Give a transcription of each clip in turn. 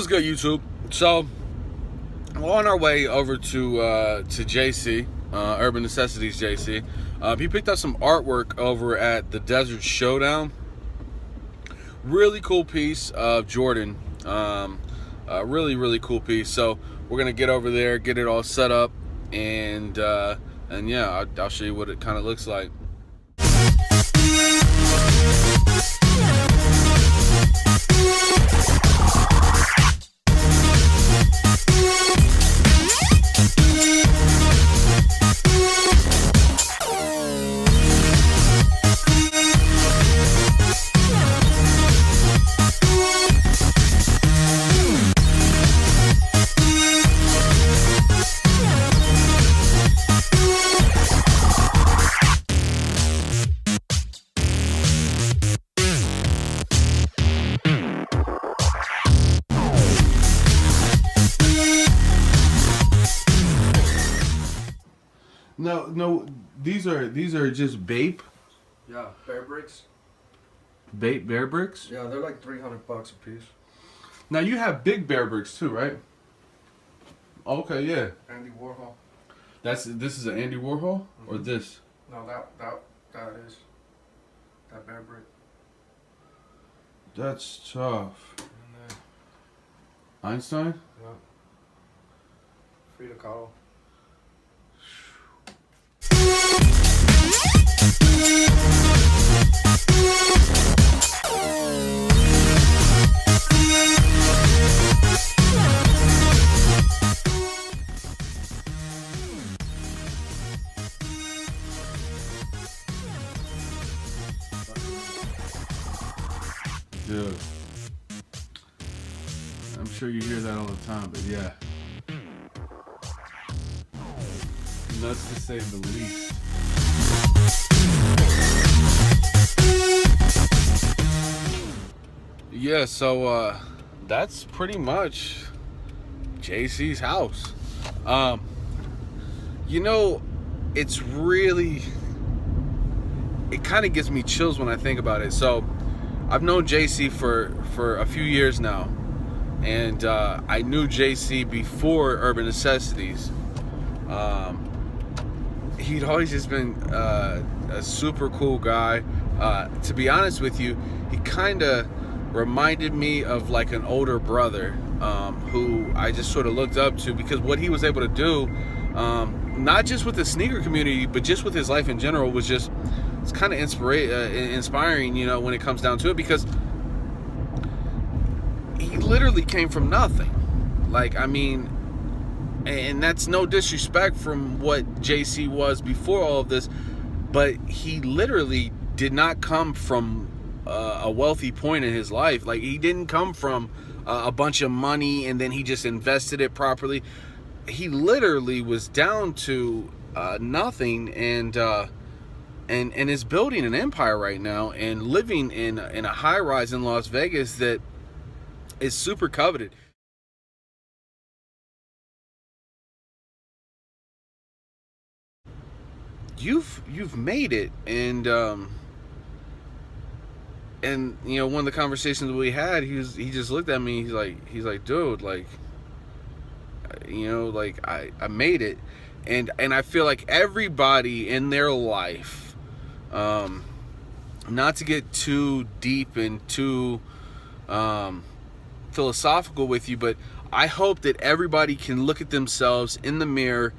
What's good, YouTube? So, we're on our way over to Jaysse, Urban Necessities Jaysse. He picked up some artwork over at the Desert Showdown. Really cool piece of Jordan. Really cool piece. So, we're gonna get over there, get it all set up, and yeah, I'll show you what it kind of looks like. No, these are just Bape. Yeah, bear bricks. Bear bricks? Yeah, they're like $300 a piece. Now you have big bear bricks too, right? Okay, yeah. Andy Warhol. This is an Andy Warhol or this? No, that is that bear brick. That's tough. And then, Einstein? yeah. Frida Kahlo. Dude, I'm sure you hear that all the time, but yeah. Nuts to say the least. Yeah, so that's pretty much Jaysse's house. You know, it's really, it kind of gives me chills when I think about it. So I've known Jaysse for a few years now, and I knew Jaysse before Urban Necessities. He'd always just been a super cool guy. To be honest with you, he kind of reminded me of like an older brother who I just sort of looked up to, because what he was able to do, not just with the sneaker community, but just with his life in general, was just, it's kind of inspiring, you know, when it comes down to it, because he literally came from nothing. Like, I mean, and that's no disrespect from what Jaysse was before all of this, but he literally did not come from a wealthy point in his life. Like, he didn't come from a bunch of money and then he just invested it properly. He literally was down to nothing, and is building an empire right now and living in a high rise in Las Vegas that is super coveted. You've made it, and you know, one of the conversations we had, he just looked at me, he's like, dude, like, you know, like, I made it. And I feel like everybody in their life, not to get too deep and too philosophical with you, but I hope that everybody can look at themselves in the mirror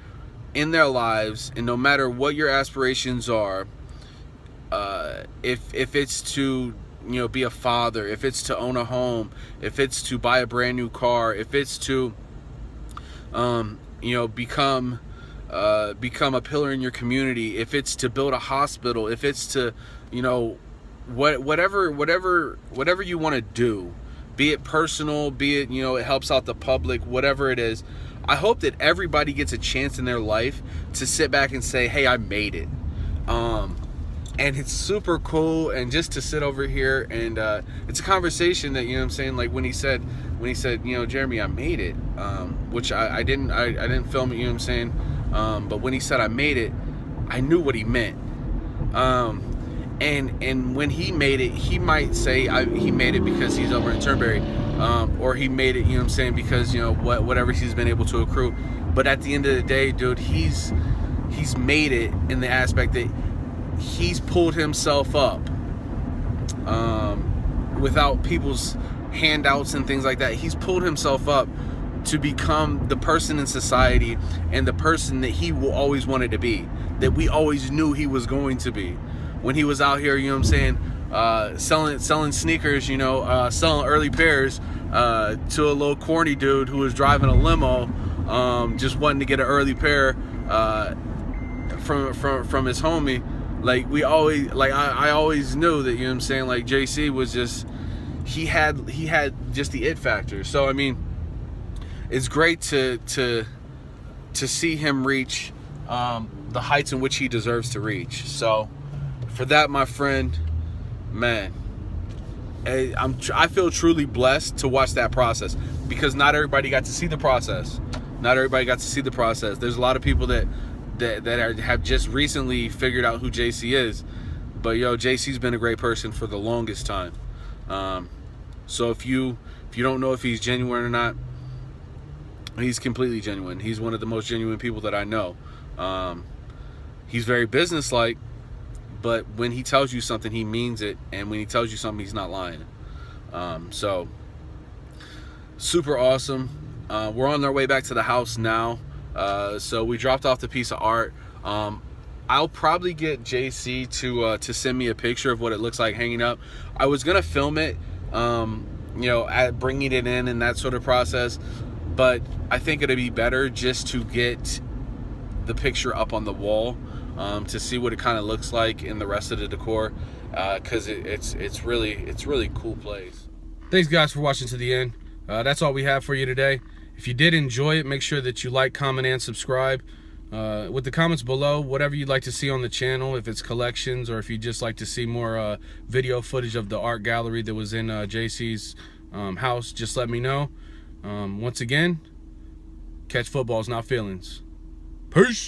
in their lives, and no matter what your aspirations are, if it's to, you know, be a father, if it's to own a home, if it's to buy a brand new car, if it's to you know, become a pillar in your community, if it's to build a hospital, if it's to, you know, whatever you want to do, be it personal, be it, you know, it helps out the public, whatever it is, I hope that everybody gets a chance in their life to sit back and say, hey, I made it. And it's super cool, and just to sit over here, and it's a conversation that, you know what I'm saying, like when he said, you know, Jeremy, I made it, which I didn't film it, you know what I'm saying, but when he said I made it, I knew what he meant. And when he made it, he might say he made it because he's over in Turnberry. or he made it, you know what I'm saying, because, you know, whatever he's been able to accrue. But at the end of the day, dude, he's made it in the aspect that he's pulled himself up without people's handouts and things like that. He's pulled himself up to become the person in society and the person that he will always wanted to be, that we always knew he was going to be. When he was out here, you know what I'm saying, selling sneakers, you know, selling early pairs to a little corny dude who was driving a limo, just wanting to get an early pair from his homie. Like, we always, like, I always knew that, you know what I'm saying, like, Jaysse was just, he had just the it factor. So I mean, it's great to see him reach the heights in which he deserves to reach. So for that, my friend, man, I feel truly blessed to watch that process, because not everybody got to see the process. Not everybody got to see the process. There's a lot of people that have just recently figured out who Jaysse is. But yo, Jaysse's been a great person for the longest time. So if you don't know if he's genuine or not, he's completely genuine. He's one of the most genuine people that I know. He's very businesslike, but when he tells you something, he means it, and when he tells you something, he's not lying. So super awesome. We're on our way back to the house now. So we dropped off the piece of art. I'll probably get Jaysse to send me a picture of what it looks like hanging up. I was gonna film it, you know, at bringing it in and that sort of process, but I think it'd be better just to get the picture up on the wall, to see what it kind of looks like in the rest of the decor, because it's really cool place. Thanks guys for watching to the end. That's all we have for you today. If you did enjoy it, make sure that you like, comment, and subscribe. With the comments below, whatever you'd like to see on the channel, if it's collections or if you'd just like to see more video footage of the art gallery that was in Jaysse's house, just let me know. Once again, catch footballs, not feelings. Peace.